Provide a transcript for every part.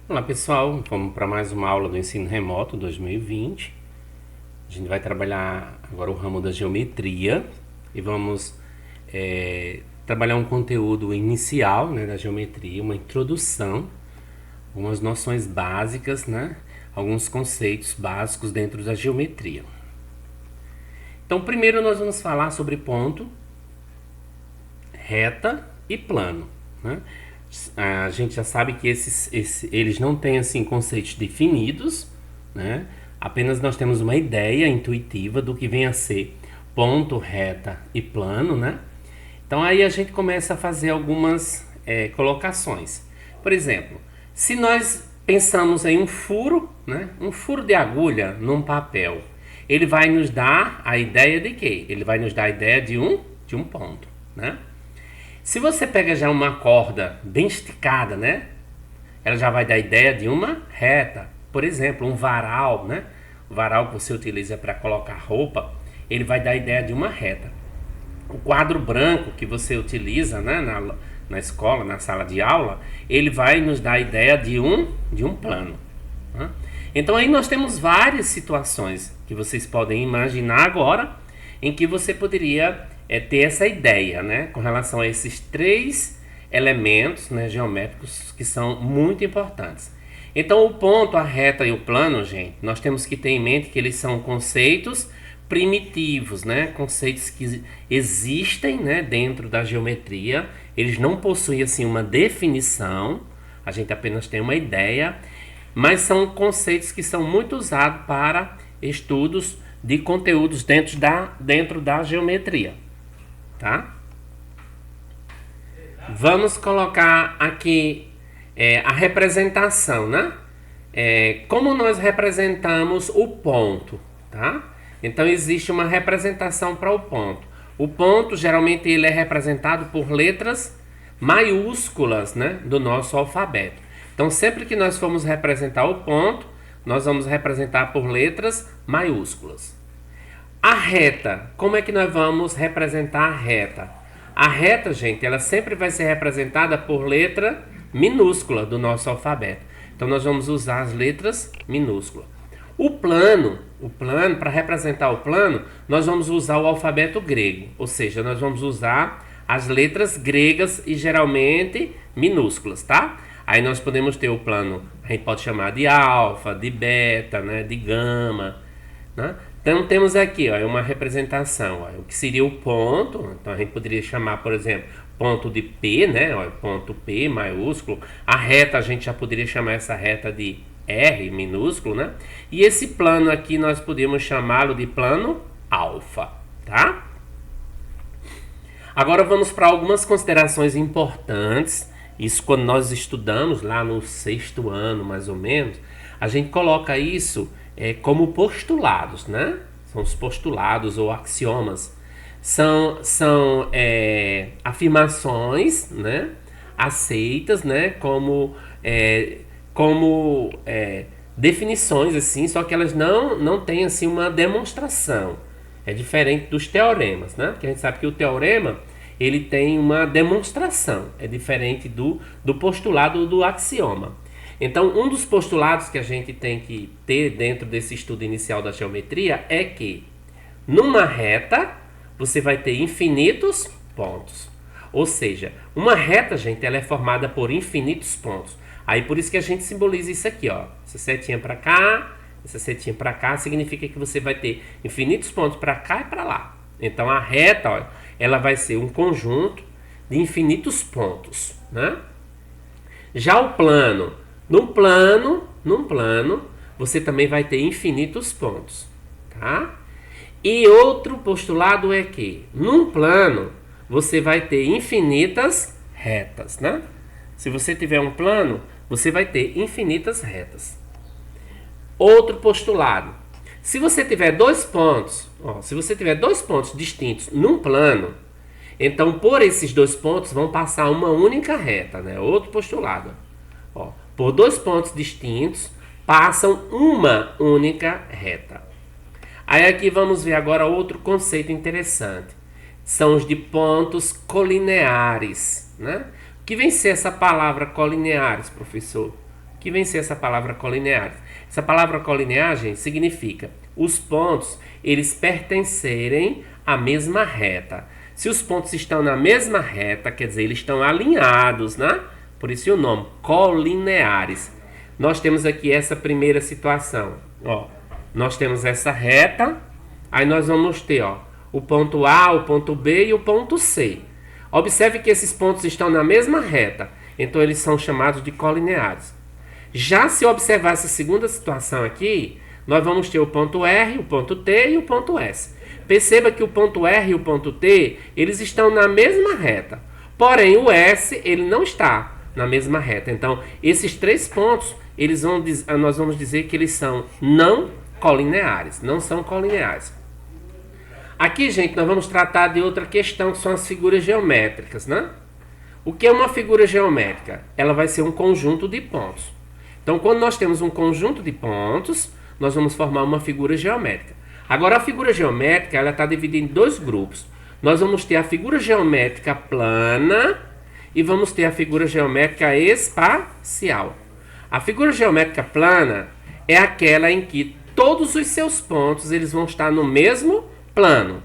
Olá pessoal, vamos para mais uma aula do ensino remoto 2020. A gente vai trabalhar agora o ramo da geometria e vamos trabalhar um conteúdo inicial, né, da geometria, uma introdução, algumas noções básicas, né, alguns conceitos básicos dentro da geometria. Então, primeiro nós vamos falar sobre ponto, reta e plano, né? A gente já sabe que eles não têm assim conceitos definidos, né? Apenas nós temos uma ideia intuitiva do que vem a ser ponto, reta e plano, né? Então aí a gente começa a fazer algumas colocações. Por exemplo, se nós pensamos em um furo, né? Um furo de agulha num papel, ele vai nos dar a ideia de quê? Ele vai nos dar a ideia de um ponto, né? Se você pega já uma corda bem esticada, né? Ela já vai dar a ideia de uma reta. Por exemplo, um varal, né? O varal que você utiliza para colocar roupa, ele vai dar a ideia de uma reta. O quadro branco que você utiliza, né, na escola, na sala de aula, ele vai nos dar a ideia de um plano, né? Então aí nós temos várias situações que vocês podem imaginar agora em que você poderia ter essa ideia, né, com relação a esses três elementos, né, geométricos que são muito importantes. Então o ponto, a reta e o plano, gente, nós temos que ter em mente que eles são conceitos primitivos, né, conceitos que existem, né, dentro da geometria. Eles não possuem assim uma definição, a gente apenas tem uma ideia, mas são conceitos que são muito usados para estudos de conteúdos dentro da geometria, tá? Vamos colocar aqui a representação, né? Como nós representamos o ponto, tá? Então existe uma representação para o ponto. O ponto geralmente ele é representado por letras maiúsculas, né, do nosso alfabeto. Então sempre que nós formos representar o ponto, nós vamos representar por letras maiúsculas. A reta, como é que nós vamos representar a reta? A reta, gente, ela sempre vai ser representada por letra minúscula do nosso alfabeto. Então nós vamos usar as letras minúsculas. O plano, para representar o plano, nós vamos usar o alfabeto grego, ou seja, nós vamos usar as letras gregas e geralmente minúsculas, tá? Aí nós podemos ter o plano, a gente pode chamar de alfa, de beta, né, de gama, né? Então temos aqui, ó, uma representação, ó, o que seria o ponto. Então a gente poderia chamar, por exemplo, ponto de P, né? Ó, ponto P maiúsculo. A reta a gente já poderia chamar essa reta de R minúsculo, né? E esse plano aqui nós podemos chamá-lo de plano alfa, tá? Agora vamos para algumas considerações importantes. Isso quando nós estudamos lá no sexto ano, mais ou menos, a gente coloca isso como postulados, né? São os postulados ou axiomas. São afirmações, né, aceitas, né, como definições, assim, só que elas não têm assim, uma demonstração. É diferente dos teoremas, né? Porque a gente sabe que o teorema ele tem uma demonstração, é diferente do postulado do axioma. Então, um dos postulados que a gente tem que ter dentro desse estudo inicial da geometria é que numa reta você vai ter infinitos pontos. Ou seja, uma reta, gente, ela é formada por infinitos pontos. Aí por isso que a gente simboliza isso aqui, ó. Essa setinha para cá, essa setinha para cá, significa que você vai ter infinitos pontos para cá e para lá. Então a reta, ó, ela vai ser um conjunto de infinitos pontos, né? Já o plano, num plano, você também vai ter infinitos pontos, tá? E outro postulado é que num plano você vai ter infinitas retas, né? Se você tiver um plano, você vai ter infinitas retas. Outro postulado. Se você tiver dois pontos, se você tiver dois pontos distintos num plano, então por esses dois pontos vão passar uma única reta, né? Outro postulado. Por dois pontos distintos passam uma única reta. Aí aqui vamos ver agora outro conceito interessante. São os de pontos colineares, né? O que vem ser essa palavra colineares, professor? que vem ser essa palavra colineares? Essa palavra colinear, gente, significa os pontos, eles pertencerem à mesma reta. Se os pontos estão na mesma reta, quer dizer, eles estão alinhados, né? Por isso o nome, colineares. Nós temos aqui essa primeira situação. Ó, nós temos essa reta, aí nós vamos ter, ó, o ponto A, o ponto B e o ponto C. Observe que esses pontos estão na mesma reta, então eles são chamados de colineares. Já se observar essa segunda situação aqui, nós vamos ter o ponto R, o ponto T e o ponto S. Perceba que o ponto R e o ponto T, eles estão na mesma reta. Porém, o S, ele não está na mesma reta. Então, esses três pontos, nós vamos dizer que eles são não colineares. Não são colineares. Aqui, gente, nós vamos tratar de outra questão, que são as figuras geométricas, né? O que é uma figura geométrica? Ela vai ser um conjunto de pontos. Então, quando nós temos um conjunto de pontos, nós vamos formar uma figura geométrica. Agora, a figura geométrica, ela está dividida em dois grupos. Nós vamos ter a figura geométrica plana e vamos ter a figura geométrica espacial. A figura geométrica plana é aquela em que todos os seus pontos eles vão estar no mesmo plano,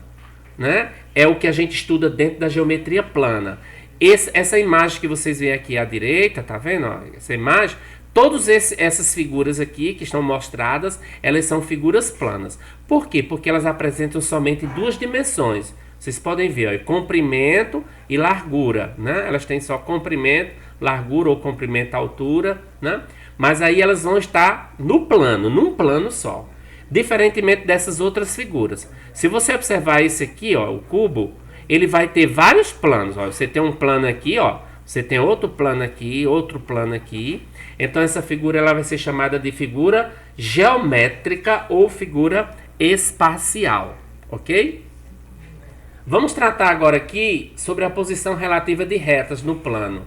né? É o que a gente estuda dentro da geometria plana. Essa imagem que vocês veem aqui à direita, tá vendo? Ó, essa imagem, todas essas figuras aqui que estão mostradas, elas são figuras planas. Por quê? Porque elas apresentam somente duas dimensões. Vocês podem ver, ó, comprimento e largura, né? Elas têm só comprimento, largura ou comprimento, altura, né? Mas aí elas vão estar no plano, num plano só. Diferentemente dessas outras figuras. Se você observar esse aqui, ó, o cubo, ele vai ter vários planos. Ó. Você tem um plano aqui, ó. Você tem outro plano aqui, outro plano aqui. Então essa figura ela vai ser chamada de figura geométrica ou figura espacial, ok? Vamos tratar agora aqui sobre a posição relativa de retas no plano.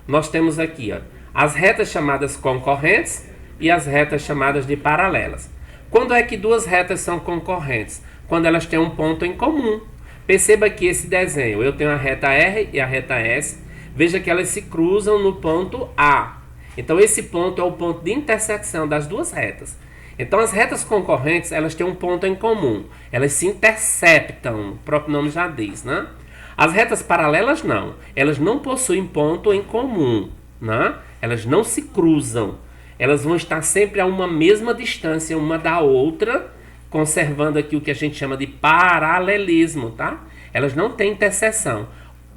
Nós temos aqui, ó, as retas chamadas concorrentes e as retas chamadas de paralelas. Quando é que duas retas são concorrentes? Quando elas têm um ponto em comum. Perceba que esse desenho, eu tenho a reta R e a reta S. Veja que elas se cruzam no ponto A. Então esse ponto é o ponto de intersecção das duas retas. Então as retas concorrentes, elas têm um ponto em comum. Elas se interceptam, o próprio nome já diz, né? As retas paralelas não. Elas não possuem ponto em comum, né? Elas não se cruzam. Elas vão estar sempre a uma mesma distância uma da outra, conservando aqui o que a gente chama de paralelismo, tá? Elas não têm interseção.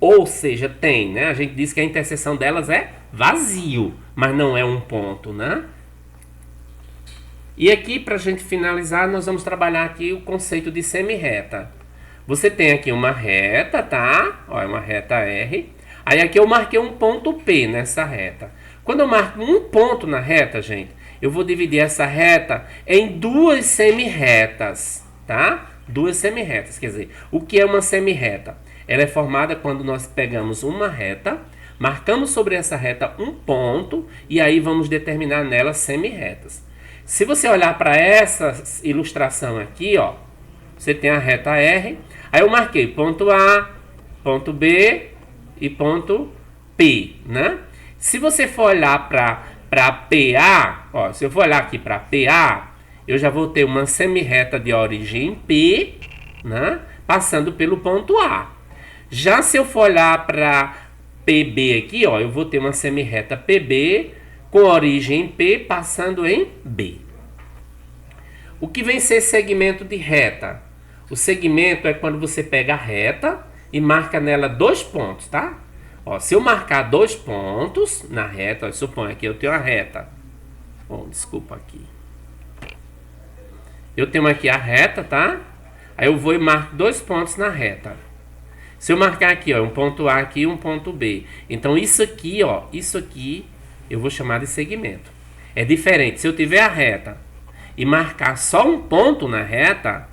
Ou seja, tem, né? A gente diz que a interseção delas é vazio, mas não é um ponto, né? E aqui, para a gente finalizar, nós vamos trabalhar aqui o conceito de semirreta. Você tem aqui uma reta, tá? Ó, é uma reta R. Aí aqui eu marquei um ponto P nessa reta. Quando eu marco um ponto na reta, gente, eu vou dividir essa reta em duas semirretas, tá? Duas semirretas, quer dizer, o que é uma semirreta? Ela é formada quando nós pegamos uma reta, marcamos sobre essa reta um ponto e aí vamos determinar nela semirretas. Se você olhar para essa ilustração aqui, ó, você tem a reta R, aí eu marquei ponto A, ponto B e ponto P, né? Se você for olhar para PA, ó, se eu for olhar aqui para PA, eu já vou ter uma semirreta de origem P, né, passando pelo ponto A. Já se eu for olhar para PB aqui, ó, eu vou ter uma semirreta PB com origem em P passando em B. O que vem ser segmento de reta? O segmento é quando você pega a reta e marca nela dois pontos, tá? Ó, se eu marcar dois pontos na reta, ó, suponha que eu tenho a reta. Bom, desculpa aqui. Eu tenho aqui a reta, tá? Aí eu vou e marco dois pontos na reta. Se eu marcar aqui, ó, um ponto A aqui e um ponto B. Então isso aqui, ó, isso aqui eu vou chamar de segmento. É diferente. Se eu tiver a reta e marcar só um ponto na reta,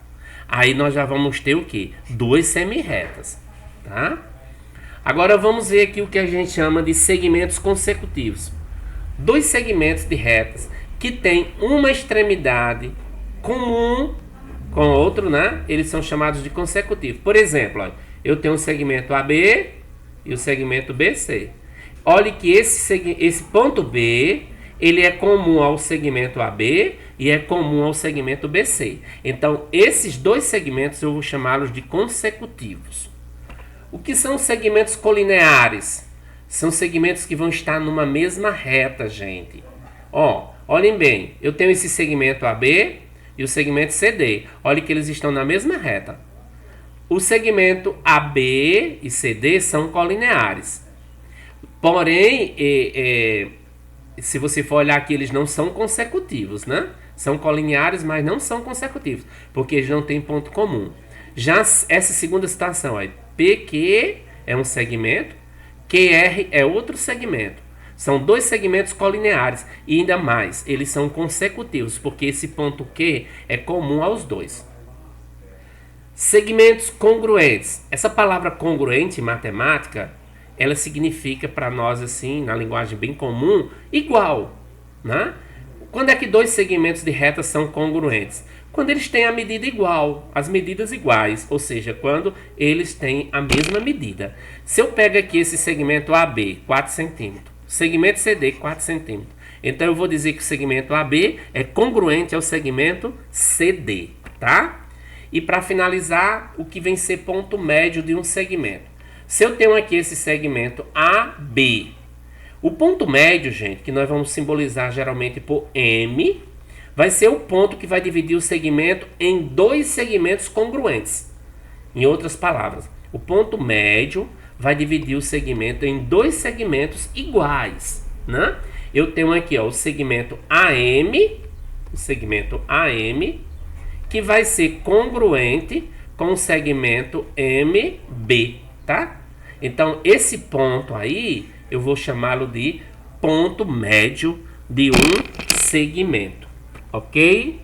aí nós já vamos ter o quê? Duas semirretas, tá? Agora vamos ver aqui o que a gente chama de segmentos consecutivos. Dois segmentos de retas que têm uma extremidade comum com outro, né? Eles são chamados de consecutivos. Por exemplo, ó, eu tenho o segmento AB e o segmento BC. Olhe que esse ponto B, ele é comum ao segmento AB e é comum ao segmento BC. Então, esses dois segmentos eu vou chamá-los de consecutivos. O que são segmentos colineares? São segmentos que vão estar numa mesma reta, gente. Ó, olhem bem, eu tenho esse segmento AB e o segmento CD. Olhem que eles estão na mesma reta. O segmento AB e CD são colineares. Porém, se você for olhar aqui, eles não são consecutivos, né? São colineares, mas não são consecutivos, porque eles não têm ponto comum. Já essa segunda situação aí, PQ é um segmento, QR é outro segmento. São dois segmentos colineares e ainda mais, eles são consecutivos, porque esse ponto Q é comum aos dois. Segmentos congruentes. Essa palavra congruente em matemática, ela significa para nós assim, na linguagem bem comum, igual, né? Quando é que dois segmentos de reta são congruentes? Quando eles têm a medida igual, as medidas iguais, ou seja, quando eles têm a mesma medida. Se eu pego aqui esse segmento AB, 4 centímetros, segmento CD, 4 centímetros, então eu vou dizer que o segmento AB é congruente ao segmento CD, tá? E para finalizar, o que vem ser ponto médio de um segmento. Se eu tenho aqui esse segmento AB, o ponto médio, gente, que nós vamos simbolizar geralmente por M, vai ser o ponto que vai dividir o segmento em dois segmentos congruentes. Em outras palavras, o ponto médio vai dividir o segmento em dois segmentos iguais, né? Eu tenho aqui, ó, o segmento AM, que vai ser congruente com o segmento MB, tá? Então, esse ponto aí, eu vou chamá-lo de ponto médio de um segmento, ok?